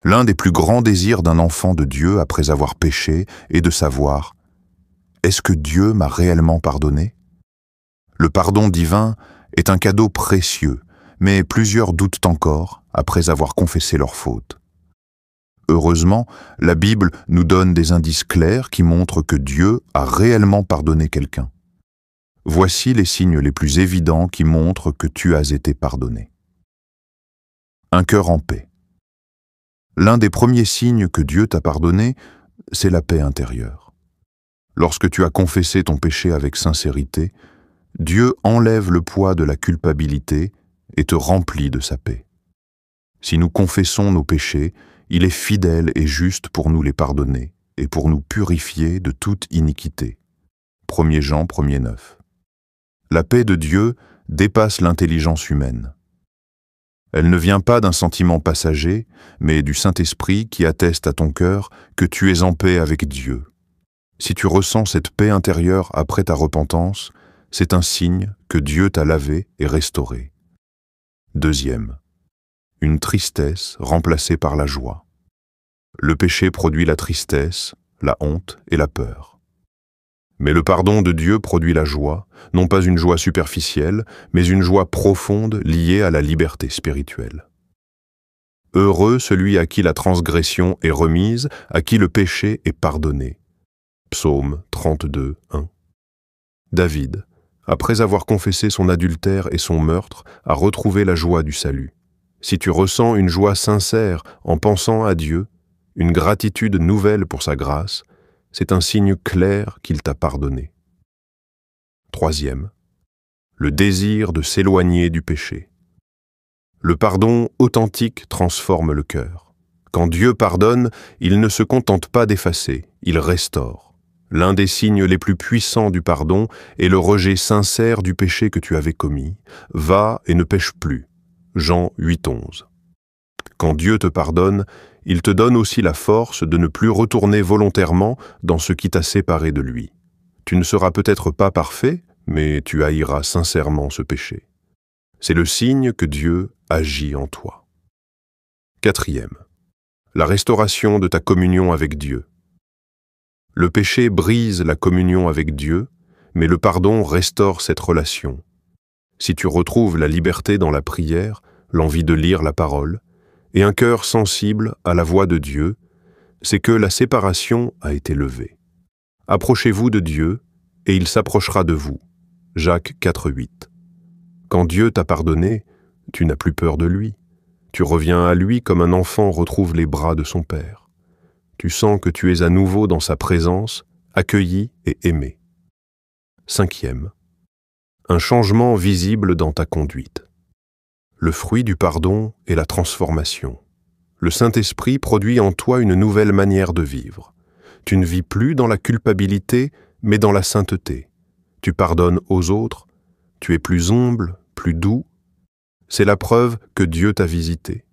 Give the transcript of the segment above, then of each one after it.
L'un des plus grands désirs d'un enfant de Dieu après avoir péché est de savoir « Est-ce que Dieu m'a réellement pardonné ?» Le pardon divin est un cadeau précieux, mais plusieurs doutent encore après avoir confessé leurs fautes. Heureusement, la Bible nous donne des indices clairs qui montrent que Dieu a réellement pardonné quelqu'un. Voici les signes les plus évidents qui montrent que tu as été pardonné. Un cœur en paix. L'un des premiers signes que Dieu t'a pardonné, c'est la paix intérieure. Lorsque tu as confessé ton péché avec sincérité, Dieu enlève le poids de la culpabilité et te remplit de sa paix. Si nous confessons nos péchés, il est fidèle et juste pour nous les pardonner et pour nous purifier de toute iniquité. 1 Jean 1,9. La paix de Dieu dépasse l'intelligence humaine. Elle ne vient pas d'un sentiment passager, mais du Saint-Esprit qui atteste à ton cœur que tu es en paix avec Dieu. Si tu ressens cette paix intérieure après ta repentance, c'est un signe que Dieu t'a lavé et restauré. Deuxième, une tristesse remplacée par la joie. Le péché produit la tristesse, la honte et la peur. Mais le pardon de Dieu produit la joie, non pas une joie superficielle, mais une joie profonde liée à la liberté spirituelle. Heureux celui à qui la transgression est remise, à qui le péché est pardonné. Psaume 32, 1. David, après avoir confessé son adultère et son meurtre, a retrouvé la joie du salut. Si tu ressens une joie sincère en pensant à Dieu, une gratitude nouvelle pour sa grâce, c'est un signe clair qu'il t'a pardonné. Troisième, le désir de s'éloigner du péché. Le pardon authentique transforme le cœur. Quand Dieu pardonne, il ne se contente pas d'effacer, il restaure. L'un des signes les plus puissants du pardon est le rejet sincère du péché que tu avais commis. Va et ne pêche plus. Jean 8,11. Quand Dieu te pardonne, il te donne aussi la force de ne plus retourner volontairement dans ce qui t'a séparé de lui. Tu ne seras peut-être pas parfait, mais tu haïras sincèrement ce péché. C'est le signe que Dieu agit en toi. Quatrième, la restauration de ta communion avec Dieu. Le péché brise la communion avec Dieu, mais le pardon restaure cette relation. Si tu retrouves la liberté dans la prière, l'envie de lire la parole, et un cœur sensible à la voix de Dieu, c'est que la séparation a été levée. Approchez-vous de Dieu, et il s'approchera de vous. Jacques 4,8. Quand Dieu t'a pardonné, tu n'as plus peur de lui. Tu reviens à lui comme un enfant retrouve les bras de son père. Tu sens que tu es à nouveau dans sa présence, accueilli et aimé. Cinquième, un changement visible dans ta conduite. Le fruit du pardon est la transformation. Le Saint-Esprit produit en toi une nouvelle manière de vivre. Tu ne vis plus dans la culpabilité, mais dans la sainteté. Tu pardonnes aux autres, tu es plus humble, plus doux. C'est la preuve que Dieu t'a visité.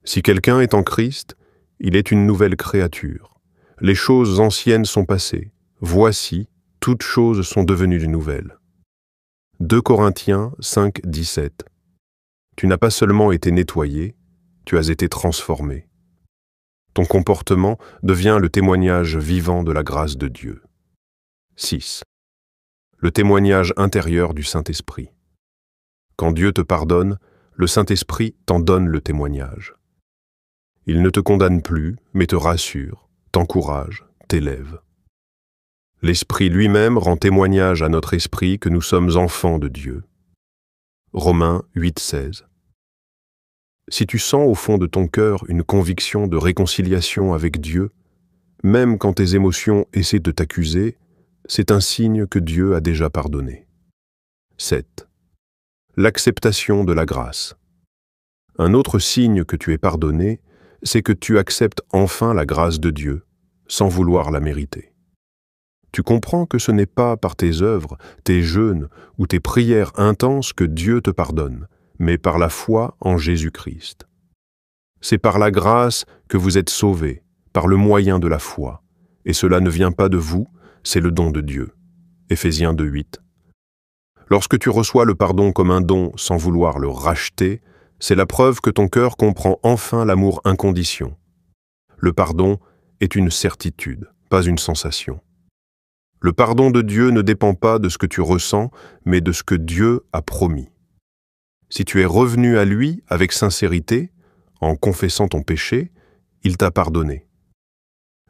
Si quelqu'un est en Christ, il est une nouvelle créature. Les choses anciennes sont passées. Voici, toutes choses sont devenues nouvelles. 2 Corinthiens 5, 17. Tu n'as pas seulement été nettoyé, tu as été transformé. Ton comportement devient le témoignage vivant de la grâce de Dieu. 6. Le témoignage intérieur du Saint-Esprit. Quand Dieu te pardonne, le Saint-Esprit t'en donne le témoignage. Il ne te condamne plus, mais te rassure, t'encourage, t'élève. L'Esprit lui-même rend témoignage à notre esprit que nous sommes enfants de Dieu. Romains 8, 16. Si tu sens au fond de ton cœur une conviction de réconciliation avec Dieu, même quand tes émotions essaient de t'accuser, c'est un signe que Dieu a déjà pardonné. 7. L'acceptation de la grâce. Un autre signe que tu es pardonné, c'est que tu acceptes enfin la grâce de Dieu, sans vouloir la mériter. Tu comprends que ce n'est pas par tes œuvres, tes jeûnes ou tes prières intenses que Dieu te pardonne, mais par la foi en Jésus-Christ. C'est par la grâce que vous êtes sauvés, par le moyen de la foi, et cela ne vient pas de vous, c'est le don de Dieu. Éphésiens 2, 8. Lorsque tu reçois le pardon comme un don sans vouloir le racheter, C'est la preuve que ton cœur comprend enfin l'amour inconditionnel. Le pardon est une certitude, pas une sensation. Le pardon de Dieu ne dépend pas de ce que tu ressens, mais de ce que Dieu a promis. Si tu es revenu à lui avec sincérité, en confessant ton péché, il t'a pardonné.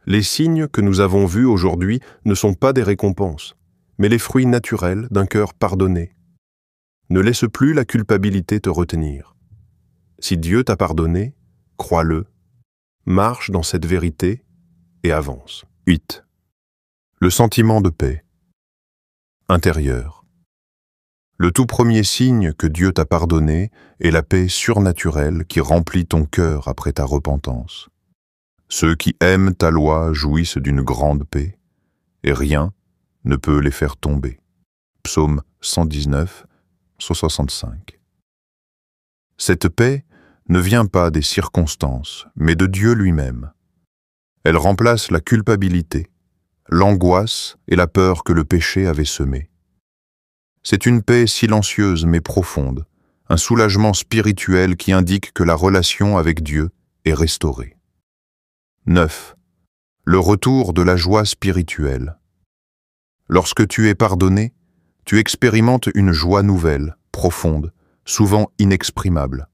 Les signes que nous avons vus aujourd'hui ne sont pas des récompenses, mais les fruits naturels d'un cœur pardonné. Ne laisse plus la culpabilité te retenir. Si Dieu t'a pardonné, crois-le, marche dans cette vérité et avance. 8. Le sentiment de paix intérieure. Le tout premier signe que Dieu t'a pardonné est la paix surnaturelle qui remplit ton cœur après ta repentance. Ceux qui aiment ta loi jouissent d'une grande paix, et rien ne peut les faire tomber. Psaume 119, 165. Cette paix ne vient pas des circonstances, mais de Dieu lui-même. Elle remplace la culpabilité, l'angoisse et la peur que le péché avait semée. C'est une paix silencieuse mais profonde, un soulagement spirituel qui indique que la relation avec Dieu est restaurée. 9. Le retour de la joie spirituelle. Lorsque tu es pardonné, tu expérimentes une joie nouvelle, profonde, souvent inexprimable.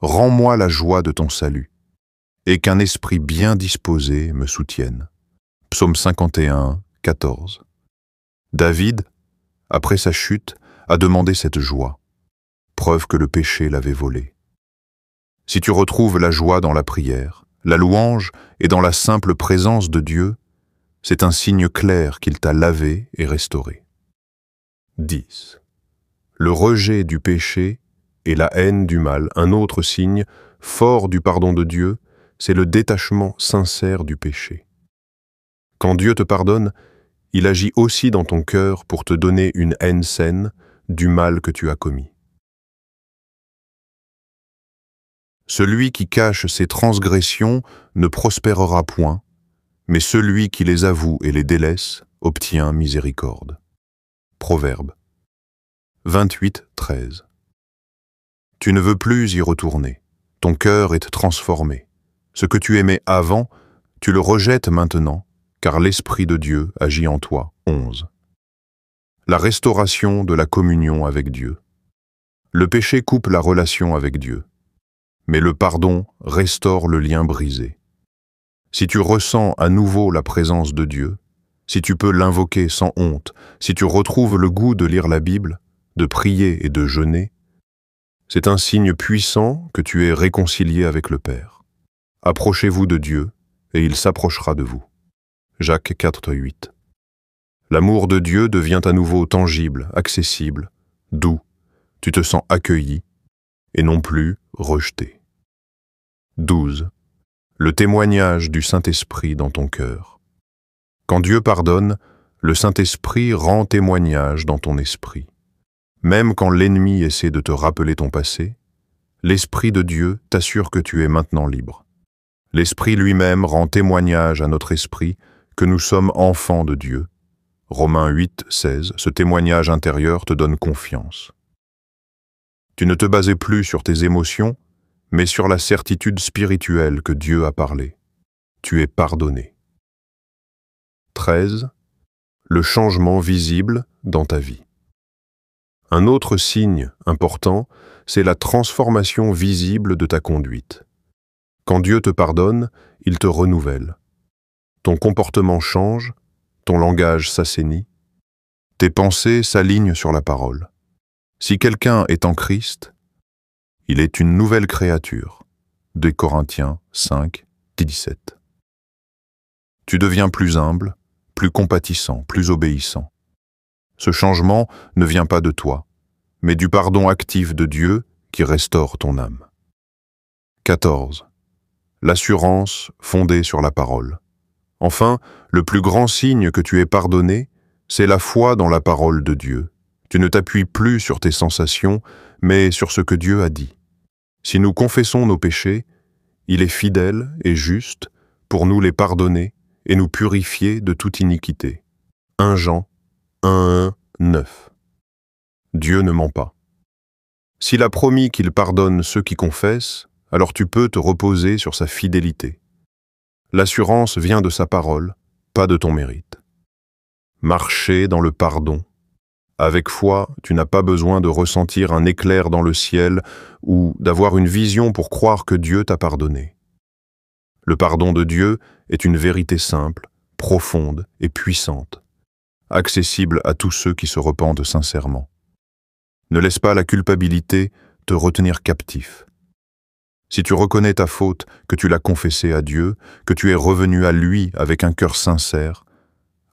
Rends-moi la joie de ton salut, et qu'un esprit bien disposé me soutienne. Psaume 51, 14. David, après sa chute, a demandé cette joie, preuve que le péché l'avait volée. Si tu retrouves la joie dans la prière, la louange et dans la simple présence de Dieu, c'est un signe clair qu'il t'a lavé et restauré. 10. Le rejet du péché et la haine du mal, un autre signe fort du pardon de Dieu, c'est le détachement sincère du péché. Quand Dieu te pardonne, il agit aussi dans ton cœur pour te donner une haine saine du mal que tu as commis. Celui qui cache ses transgressions ne prospérera point, mais celui qui les avoue et les délaisse obtient miséricorde. Proverbe 28, 13. Tu ne veux plus y retourner. Ton cœur est transformé. Ce que tu aimais avant, tu le rejettes maintenant, car l'Esprit de Dieu agit en toi. 11. La restauration de la communion avec Dieu. Le péché coupe la relation avec Dieu, mais le pardon restaure le lien brisé. Si tu ressens à nouveau la présence de Dieu, si tu peux l'invoquer sans honte, si tu retrouves le goût de lire la Bible, de prier et de jeûner, c'est un signe puissant que tu es réconcilié avec le Père. Approchez-vous de Dieu, et il s'approchera de vous. Jacques 4, 8. L'amour de Dieu devient à nouveau tangible, accessible, doux. Tu te sens accueilli, et non plus rejeté. 12. Le témoignage du Saint-Esprit dans ton cœur. Quand Dieu pardonne, le Saint-Esprit rend témoignage dans ton esprit. Même quand l'ennemi essaie de te rappeler ton passé, l'Esprit de Dieu t'assure que tu es maintenant libre. L'Esprit lui-même rend témoignage à notre esprit que nous sommes enfants de Dieu. Romains 8, 16, ce témoignage intérieur te donne confiance. Tu ne te basais plus sur tes émotions, mais sur la certitude spirituelle que Dieu a parlé. Tu es pardonné. 13. Le changement visible dans ta vie. Un autre signe important, c'est la transformation visible de ta conduite. Quand Dieu te pardonne, il te renouvelle. Ton comportement change, ton langage s'assainit, tes pensées s'alignent sur la parole. Si quelqu'un est en Christ, il est une nouvelle créature. 2 Corinthiens 5, 17. Tu deviens plus humble, plus compatissant, plus obéissant. Ce changement ne vient pas de toi, mais du pardon actif de Dieu qui restaure ton âme. 14. L'assurance fondée sur la parole. Enfin, le plus grand signe que tu es pardonné, c'est la foi dans la parole de Dieu. Tu ne t'appuies plus sur tes sensations, mais sur ce que Dieu a dit. Si nous confessons nos péchés, il est fidèle et juste pour nous les pardonner et nous purifier de toute iniquité. 1 Jean 1, 9. Dieu ne ment pas. S'il a promis qu'il pardonne ceux qui confessent, alors tu peux te reposer sur sa fidélité. L'assurance vient de sa parole, pas de ton mérite. Marcher dans le pardon. Avec foi, tu n'as pas besoin de ressentir un éclair dans le ciel ou d'avoir une vision pour croire que Dieu t'a pardonné. Le pardon de Dieu est une vérité simple, profonde et puissante, accessible à tous ceux qui se repentent sincèrement. Ne laisse pas la culpabilité te retenir captif. Si tu reconnais ta faute, que tu l'as confessée à Dieu, que tu es revenu à lui avec un cœur sincère,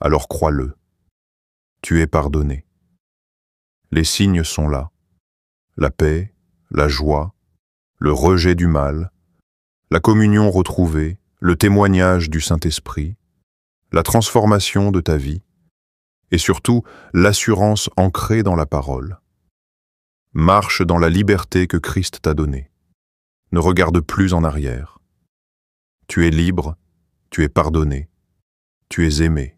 alors crois-le. Tu es pardonné. Les signes sont là. La paix, la joie, le rejet du mal, la communion retrouvée, le témoignage du Saint-Esprit, la transformation de ta vie, et surtout l'assurance ancrée dans la parole. Marche dans la liberté que Christ t'a donnée. Ne regarde plus en arrière. Tu es libre, tu es pardonné, tu es aimé.